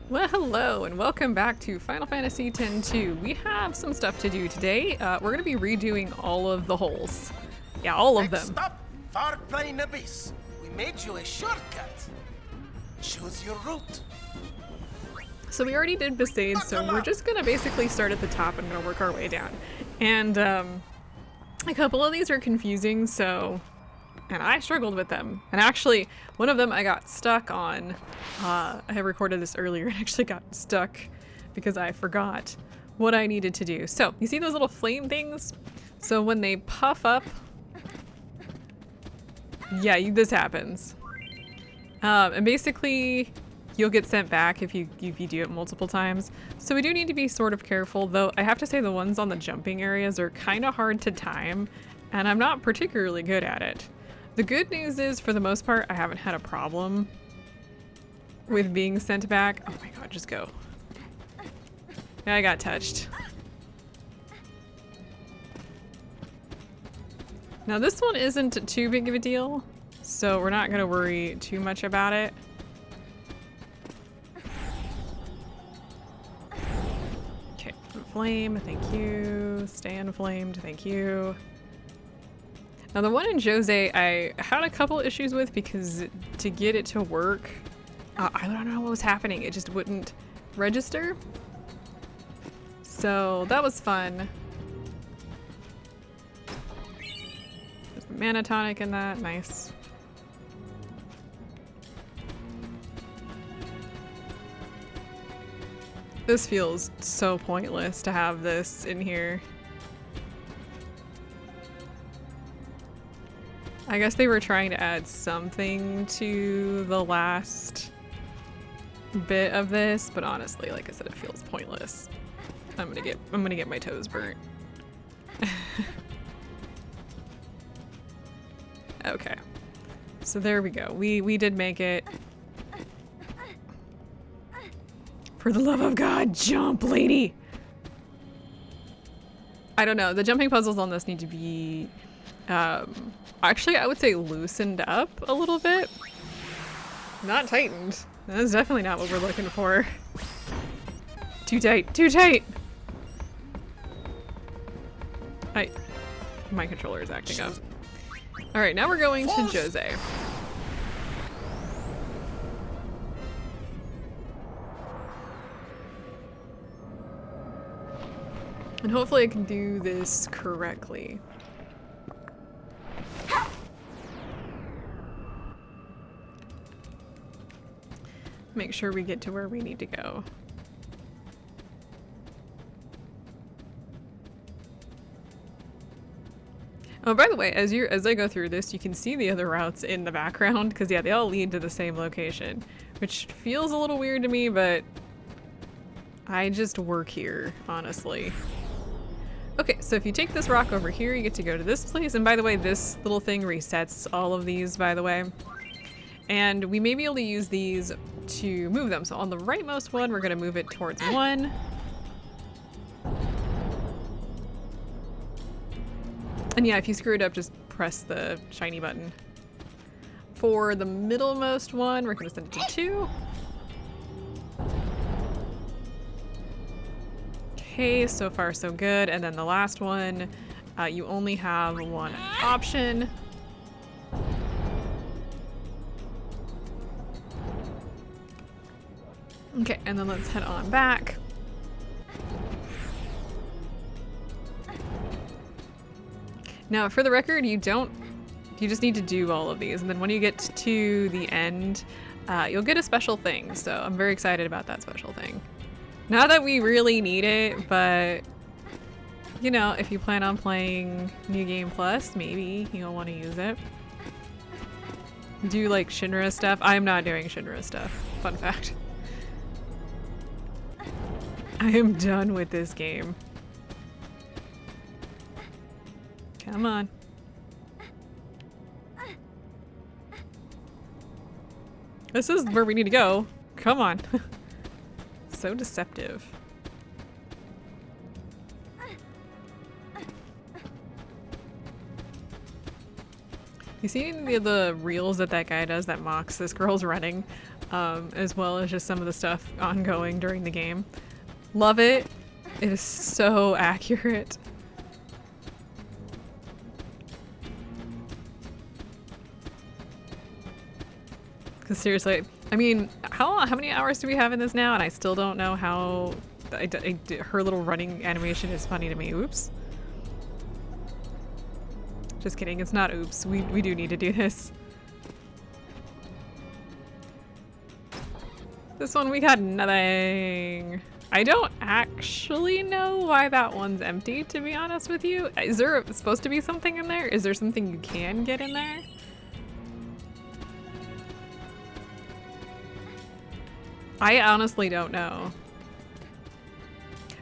Well, hello and welcome back to Final Fantasy X-2. We have some stuff to do today. We're going to be redoing all of the holes. Yeah, all of them. Next stop, Far Plain Abyss. We made you a shortcut. Choose your route. So we already did Besaid, so we're just going to basically start at the top and going to work our way down. And a couple of these are confusing, and I struggled with them. And actually, one of them I got stuck on. I had recorded this earlier and actually got stuck because I forgot what I needed to do. So, you see those little flame things? So when they puff up, yeah, this happens. And basically, you'll get sent back if you do it multiple times. So we do need to be sort of careful, though I have to say the ones on the jumping areas are kind of hard to time, and I'm not particularly good at it. The good news is, for the most part, I haven't had a problem with being sent back. Oh my god, just go. Yeah, I got touched. Now this one isn't too big of a deal, so we're not gonna worry too much about it. Okay, flame, thank you. Stay inflamed, thank you. Now the one in Jose, I had a couple issues with because to get it to work, I don't know what was happening. It just wouldn't register. So that was fun. There's a mana tonic in that, nice. This feels so pointless to have this in here. I guess they were trying to add something to the last bit of this, but honestly, like I said, it feels pointless. I'm gonna get my toes burnt. Okay. So there we go. We did make it. For the love of God, jump, lady! I don't know. The jumping puzzles on this need to be actually, I would say loosened up a little bit. Not tightened. That's definitely not what we're looking for. Too tight, too tight! My controller is acting up. Alright, now we're going to Jose. And hopefully I can do this correctly. Make sure we get to where we need to go. Oh, by the way, as I go through this, you can see the other routes in the background, because yeah, they all lead to the same location, which feels a little weird to me, but I just work here, honestly. Okay, so if you take this rock over here, you get to go to this place, and by the way, this little thing resets all of these, by the way. And we may be able to use these to move them. So on the rightmost one, we're gonna move it towards 1. And yeah, if you screw it up, just press the shiny button. For the middlemost one, we're gonna send it to 2. Okay, so far so good. And then the last one, you only have one option. Okay, and then let's head on back. Now, for the record, you just need to do all of these, and then when you get to the end, you'll get a special thing, so I'm very excited about that special thing. Not that we really need it, but, you know, if you plan on playing New Game Plus, maybe you'll want to use it. Do, like, Shinra stuff. I'm not doing Shinra stuff. Fun fact. I am done with this game. Come on. This is where we need to go. Come on. So deceptive. You see the reels that guy does that mocks this girl's running? as well as just some of the stuff ongoing during the game. Love it. It is so accurate. Because seriously, I mean, how many hours do we have in this now? And I still don't know how her little running animation is funny to me. Oops. Just kidding, it's not oops. We do need to do this. This one we got nothing. I don't actually know why that one's empty, to be honest with you. Is there supposed to be something in there? Is there something you can get in there? I honestly don't know.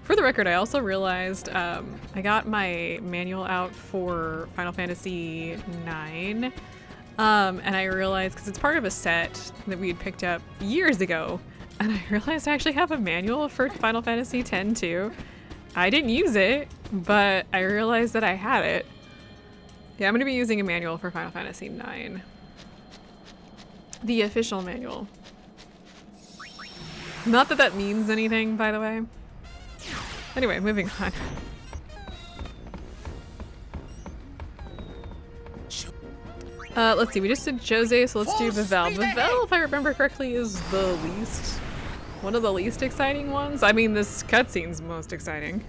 For the record, I also realized I got my manual out for Final Fantasy IX, and I realized, because it's part of a set that we had picked up years ago, and I realized I actually have a manual for Final Fantasy X too. I didn't use it, but I realized that I had it. Yeah, I'm going to be using a manual for Final Fantasy IX. The official manual. Not that that means anything, by the way. Anyway, moving on. Let's see, we just did Jose, so let's do Vivel. Vivel, if I remember correctly, is the least... one of the least exciting ones. I mean, this cutscene's most exciting.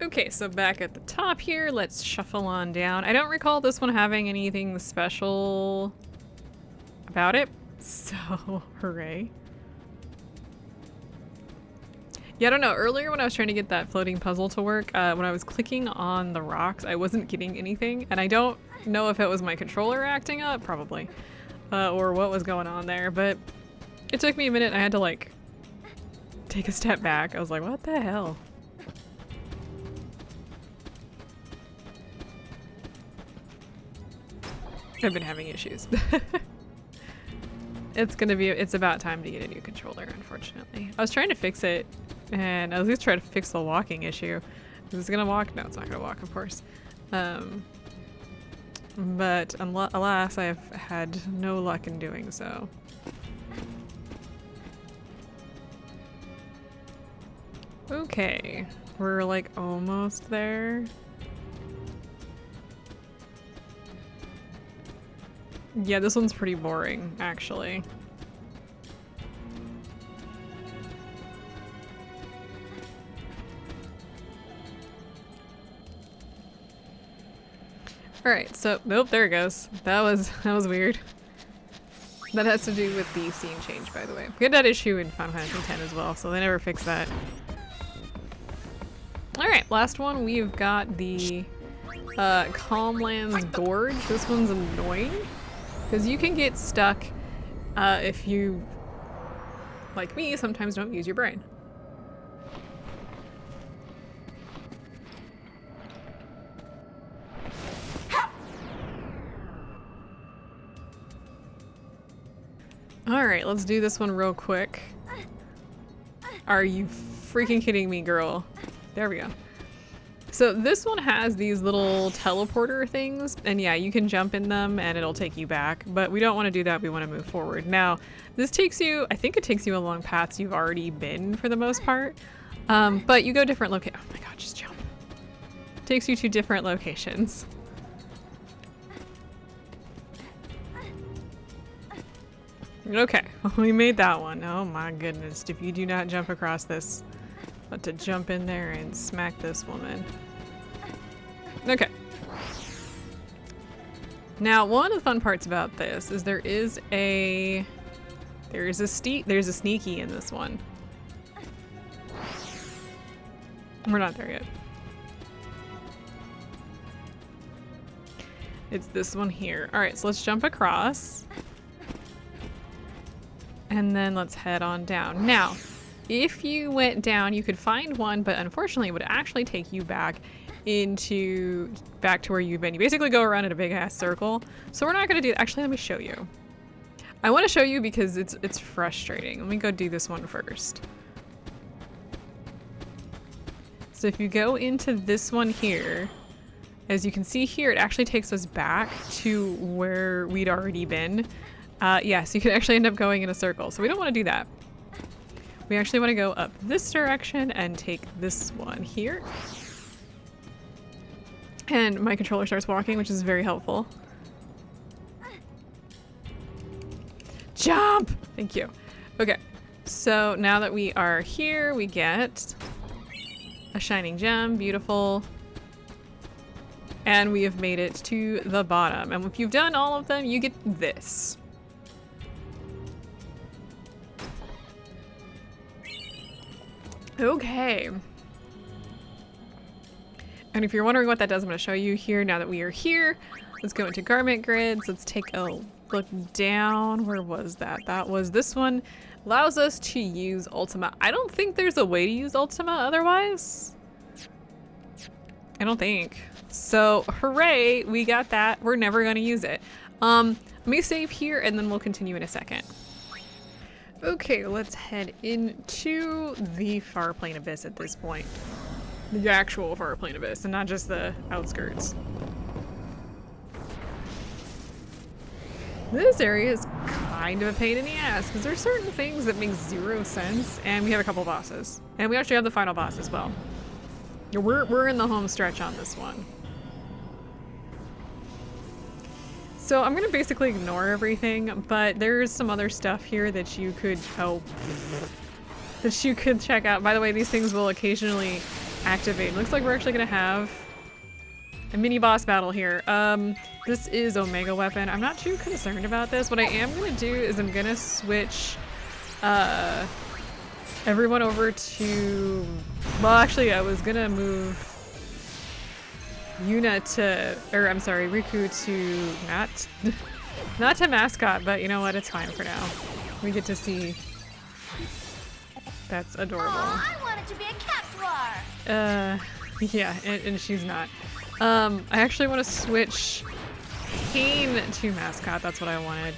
Okay, so back at the top here, let's shuffle on down. I don't recall this one having anything special about it, so hooray. Yeah, I don't know, earlier when I was trying to get that floating puzzle to work, when I was clicking on the rocks, I wasn't getting anything, and I don't know if it was my controller acting up, probably, or what was going on there, but it took me a minute and I had to, like, take a step back. I was like, what the hell? I've been having issues. It's about time to get a new controller, unfortunately. I was trying to fix it, and I was at least trying to fix the walking issue. Is it gonna walk? No, it's not gonna walk, of course. But alas, I have had no luck in doing so. Okay, we're like almost there. Yeah, this one's pretty boring, actually. Alright, so, nope, there it goes. That was weird. That has to do with the scene change, by the way. We had that issue in Final Fantasy X as well, so they never fixed that. Alright, last one, we've got the Calmlands Gorge. This one's annoying. Because you can get stuck if you, like me, sometimes don't use your brain. Alright, let's do this one real quick. Are you freaking kidding me, girl? There we go. So this one has these little teleporter things, and yeah, you can jump in them and it'll take you back, but we don't want to do that, we want to move forward. Now, this takes you, I think it takes you along paths you've already been for the most part, but you go different oh my god, just jump. Takes you to different locations. Okay, we made that one. Oh my goodness, if you do not jump across this, but to jump in there and smack this woman. Okay. Now, one of the fun parts about this is there's a sneaky in this one. We're not there yet. It's this one here. All right, so let's jump across. And then let's head on down. Now, if you went down, you could find one, but unfortunately it would actually take you back into back to where you've been. You basically go around in a big ass circle. So we're not gonna do that. Actually, let me show you. I want to show you because it's frustrating. Let me go do this one first. So if you go into this one here, as you can see here, it actually takes us back to where we'd already been. Yeah, so you can actually end up going in a circle. So we don't want to do that. We actually want to go up this direction and take this one here. And my controller starts walking, which is very helpful. Jump! Thank you. Okay, so now that we are here, we get a shining gem, beautiful. And we have made it to the bottom. And if you've done all of them, you get this. Okay. And if you're wondering what that does, I'm going to show you here now that we are here. Let's go into garment grids. Let's take a look down. Where was that? That was this one. Allows us to use Ultima. I don't think there's a way to use Ultima otherwise. I don't think. So hooray, we got that. We're never going to use it. Let me save here and then we'll continue in a second. Okay, let's head into the far plane abyss at this point. The actual far plane abyss and not just the outskirts. This area is kind of a pain in the ass because there's certain things that make zero sense, and we have a couple bosses. And we actually have the final boss as well. We're in the home stretch on this one. So I'm gonna basically ignore everything, but there's some other stuff here that you could check out. By the way, these things will occasionally activate. Looks like we're actually gonna have a mini boss battle here. This is Omega Weapon. I'm not too concerned about this. What I am gonna do is I'm gonna switch everyone over to, well, actually I was gonna move Yuna to, or I'm sorry, Riku to, not to mascot, but you know what, it's fine for now. We get to see. That's adorable. Oh, I wanted to be a cat dwarf. Yeah, and she's not. I actually want to switch Kane to mascot, that's what I wanted.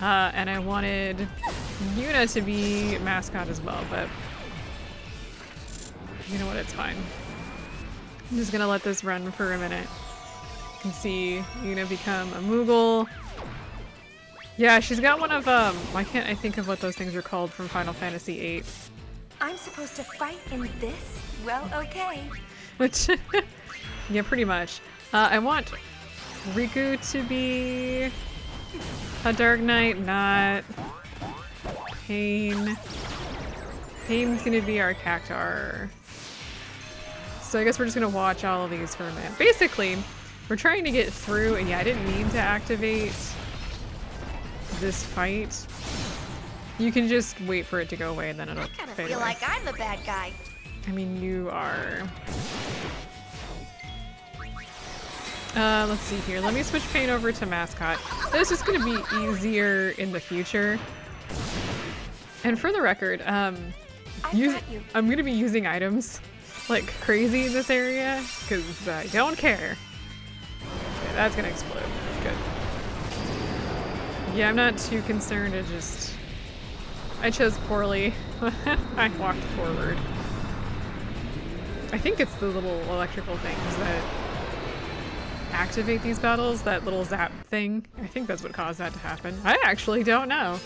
And I wanted Yuna to be mascot as well, but you know what, it's fine. I'm just gonna let this run for a minute. You can see Yuna become a Moogle. Yeah, she's got one of, why can't I think of what those things are called from Final Fantasy VIII? I'm supposed to fight in this? Well, okay. Which, yeah, pretty much. I want Riku to be a Dark Knight, not Pain. Pain's gonna be our Cactar. So I guess we're just gonna watch all of these for a minute. Basically, we're trying to get through, and yeah, I didn't mean to activate this fight. You can just wait for it to go away and then it'll I kind of fade feel away. like I'm the bad guy. I mean, you are. Let's see here. Let me switch Pain over to mascot. This is gonna be easier in the future. And for the record, I'm gonna be using items like crazy in this area because I don't care. Okay, that's gonna explode. Good. Yeah, I'm not too concerned. I chose poorly. I walked forward. I think it's the little electrical things that activate these battles, that little zap thing. I think that's what caused that to happen. I actually don't know.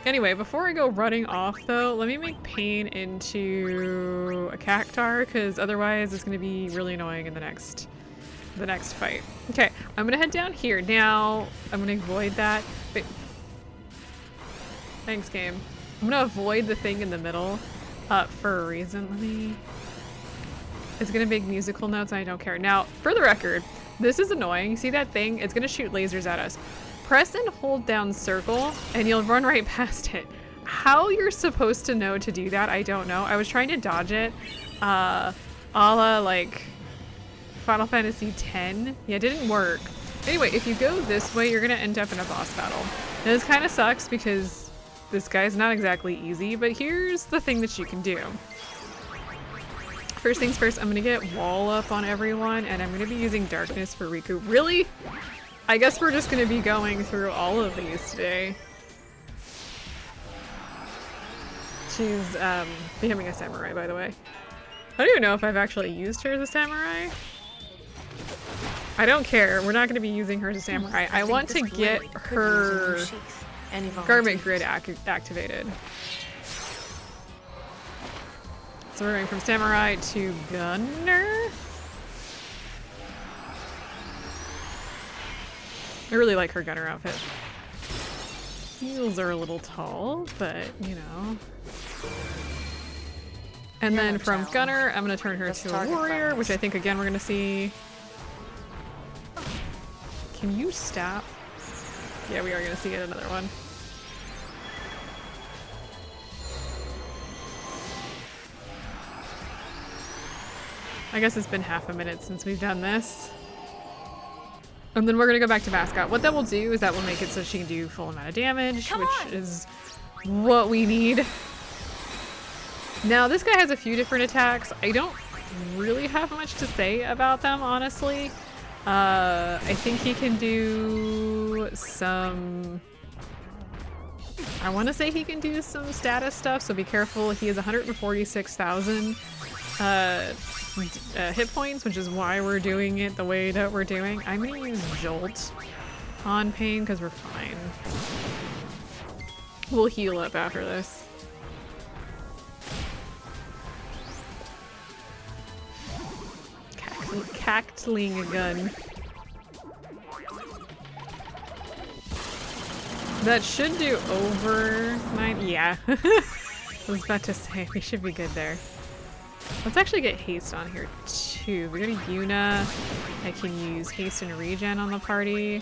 Anyway, before I go running off though, let me make Pain into a Cactar, because otherwise it's going to be really annoying in the next fight. Okay, I'm going to head down here. Now, I'm going to avoid that. Wait. Thanks, game. I'm going to avoid the thing in the middle for a reason. It's going to make musical notes and I don't care. Now, for the record, this is annoying. See that thing? It's going to shoot lasers at us. Press and hold down circle and you'll run right past it. How you're supposed to know to do that, I don't know. I was trying to dodge it, a la like Final Fantasy X. Yeah, it didn't work. Anyway, if you go this way, you're gonna end up in a boss battle. And this kind of sucks because this guy's not exactly easy, but here's the thing that you can do. First things first, I'm gonna get wall up on everyone, and I'm gonna be using darkness for Riku. Really? I guess we're just gonna be going through all of these today. She's becoming a samurai, by the way. I don't even know if I've actually used her as a samurai. I don't care. We're not going to be using her as a samurai. I want to get her garment grid activated. So we're going from samurai to gunner. I really like her gunner outfit. Heels are a little tall, but you know. And then from gunner, I'm going to turn her to a warrior, which I think again we're going to see. Can you stop? Yeah, we are going to see another one. I guess it's been half a minute since we've done this. And then we're going to go back to mascot. What that will do is that will make it so she can do full amount of damage, which is what we need. Now, this guy has a few different attacks. I don't really have much to say about them, honestly. I think he can do some... I want to say he can do some status stuff, so be careful. He has 146,000 hit points, which is why we're doing it the way that we're doing. I'm going to use Jolt on Pain because we're fine. We'll heal up after this. Cackling a gun. That should do over 9. Yeah. I was about to say, we should be good there. Let's actually get haste on here too. We got a Yuna. I can use haste and regen on the party,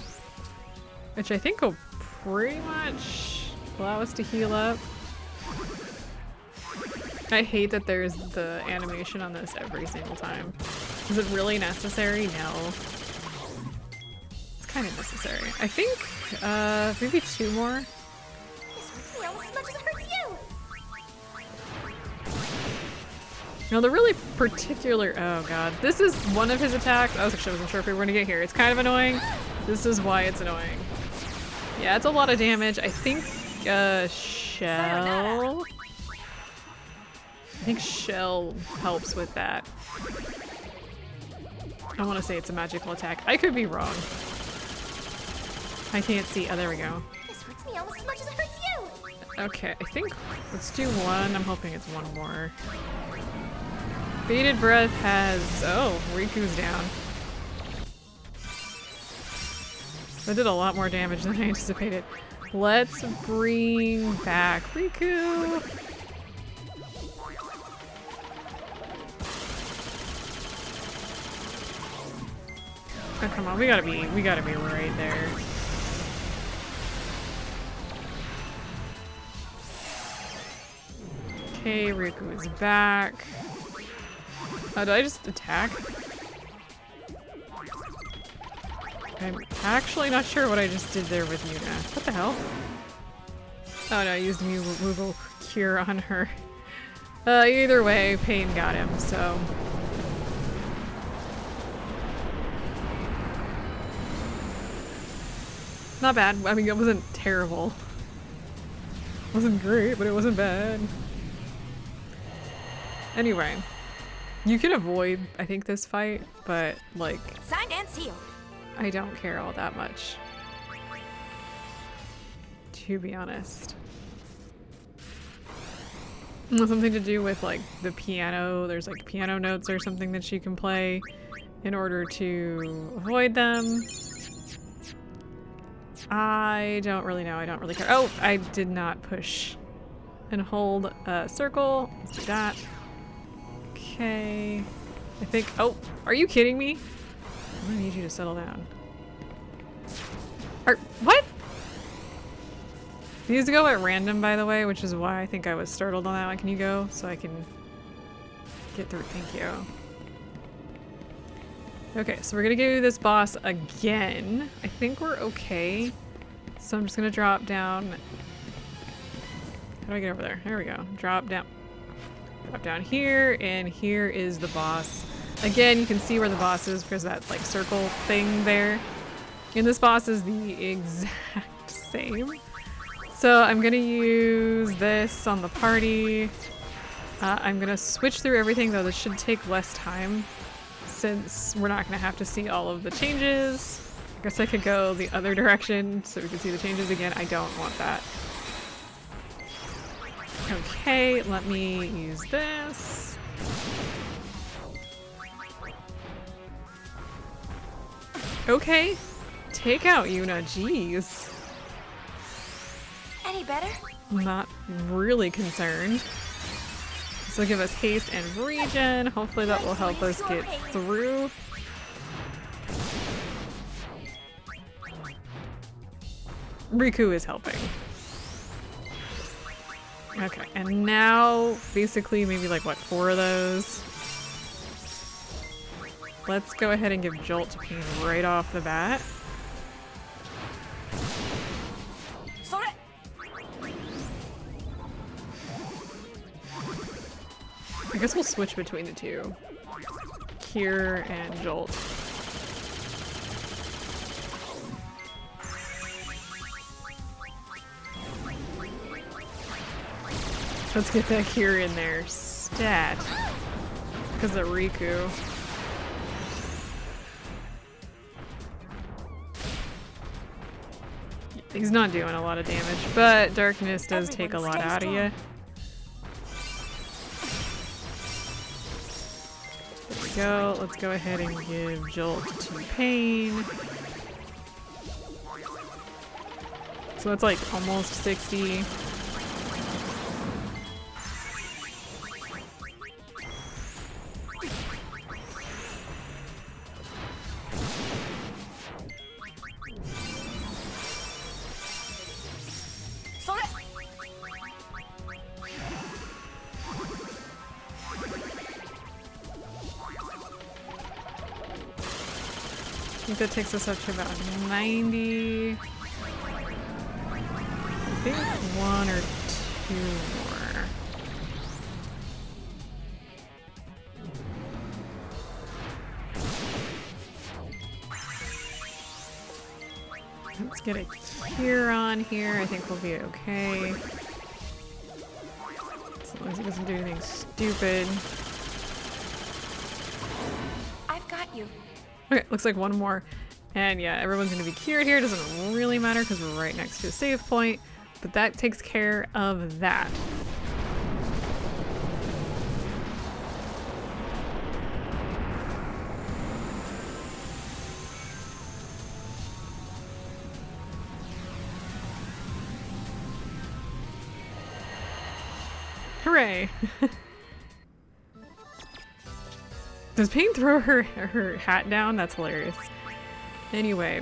which I think will pretty much allow us to heal up. I hate that there's the animation on this every single time. Is it really necessary? No. It's kind of necessary. I think maybe 2 more. No, the really particular, oh god. This is one of his attacks. I wasn't sure if we were gonna get here. It's kind of annoying. This is why it's annoying. Yeah, it's a lot of damage. I think Shell. I think Shell helps with that. I want to say it's a magical attack. I could be wrong. I can't see. Oh, there we go. This hurts me almost as much as it hurts you. Okay, I think let's do 1. I'm hoping it's 1 more. Bated Breath has... Oh, Riku's down. That did a lot more damage than I anticipated. Let's bring back Riku. Oh, come on, we gotta be right there. Okay, Riku is back. Oh, did I just attack? I'm actually not sure what I just did there with Yuna. What the hell? Oh no, I used Moogle Cure on her. Either way, Pain got him, so... Not bad. I mean, it wasn't terrible. It wasn't great, but it wasn't bad. Anyway. You can avoid, I think, this fight, but, like... Signed and sealed. I don't care all that much. To be honest. Something to do with, like, the piano. There's, like, piano notes or something that you can play in order to avoid them. I don't really know. I don't really care. Oh, I did not push and hold a circle. Let's do that. Okay. I think... Oh, are you kidding me? I'm gonna need you to settle down. What? These go at random, by the way, which is why I think I was startled on that one. Can you go so I can get through? Thank you. Okay, so we're gonna do this boss again. I think we're okay. So I'm just gonna drop down. How do I get over there? There we go. Drop down. Drop down here, and here is the boss. Again, you can see where the boss is because that like circle thing there. And this boss is the exact same. So I'm gonna use this on the party. I'm gonna switch through everything, though this should take less time since we're not gonna have to see all of the changes. I guess I could go the other direction so we can see the changes again. I don't want that. Okay, let me use this. Okay, take out Yuna, jeez. Any better? I'm not really concerned. This will give us haste and regen. Hopefully that will help us get through. Riku is helping. Okay, and now basically maybe like what, 4 of those? Let's go ahead and give Jolt to Pain right off the bat. I guess we'll switch between the two. Cure and Jolt. Let's get that Cure in there. Stat. Because of Riku. He's not doing a lot of damage, but Darkness does take a lot out of you. There we go. Let's go ahead and give Jolt to Pain. So that's like almost 60. I think that takes us up to about 90. I think 1 or 2 more. Let's get a Cure on here. I think we'll be okay. As long as it doesn't do anything stupid. I've got you. Okay, looks like 1 more. And yeah, everyone's gonna be cured here. Doesn't really matter because we're right next to a save point. But that takes care of that. Hooray! Does Pain throw her hat down? That's hilarious. Anyway,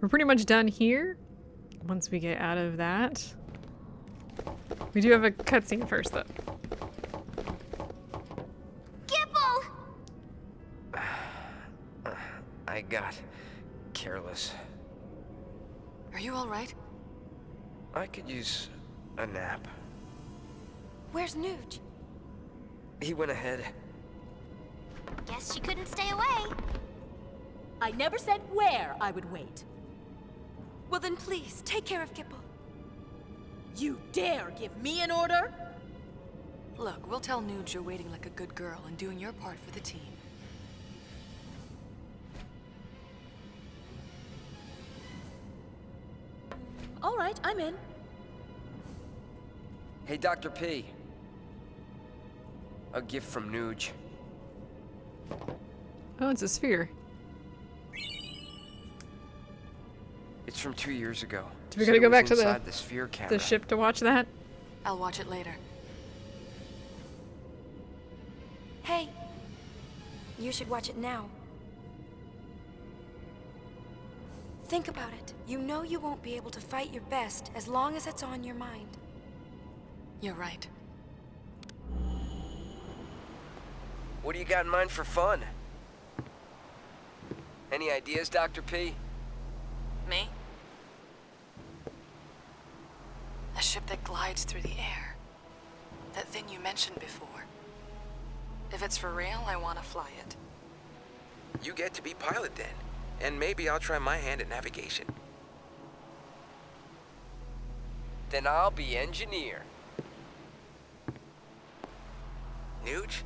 we're pretty much done here. Once we get out of that, we do have a cutscene first, though. Gipple! I got careless. Are you all right? I could use a nap. Where's Nuge? He went ahead. Guess she couldn't stay away. I never said where I would wait. Well then please, take care of Gipple. You dare give me an order? Look, we'll tell Nuge you're waiting like a good girl and doing your part for the team. All right, I'm in. Hey, Dr. P. A gift from Nuge. Oh, it's a sphere. It's from 2 years ago. Do we gotta go back to the sphere camera. ship to watch that? I'll watch it later. Hey, you should watch it now. Think about it. You know you won't be able to fight your best as long as it's on your mind. You're right. What do you got in mind for fun? Any ideas, Dr. P? Me? A ship that glides through the air. That thing you mentioned before. If it's for real, I want to fly it. You get to be pilot then, and maybe I'll try my hand at navigation. Then I'll be engineer. Nooch?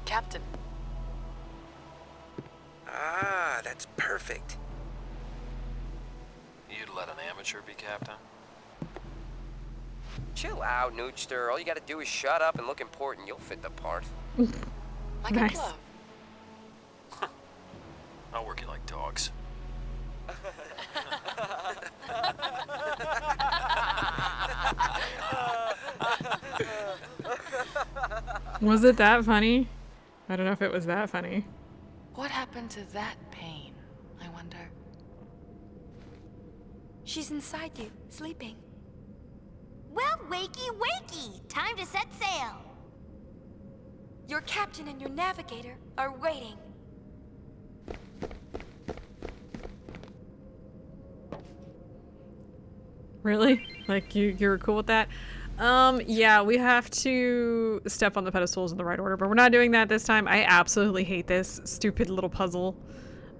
Captain. Ah, that's perfect. You'd let an amateur be captain? Chill out, Noochster. All you gotta do is shut up and look important. You'll fit the part. Like Nice. a glove. I'll work you like dogs. Was it that funny? I don't know if it was that funny. What happened to that pain, I wonder? She's inside you, sleeping. Well, wakey, wakey! Time to set sail! Your captain and your navigator are waiting. Really? Like you're cool with that? Yeah, we have to step on the pedestals in the right order, but we're not doing that this time. I absolutely hate this stupid little puzzle.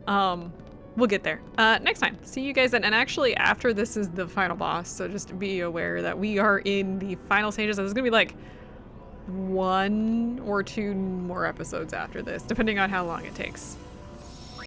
We'll get there. Next time. See you guys then. And actually, after this is the final boss, so just be aware that we are in the final stages. There's gonna be like 1 or 2 more episodes after this, depending on how long it takes.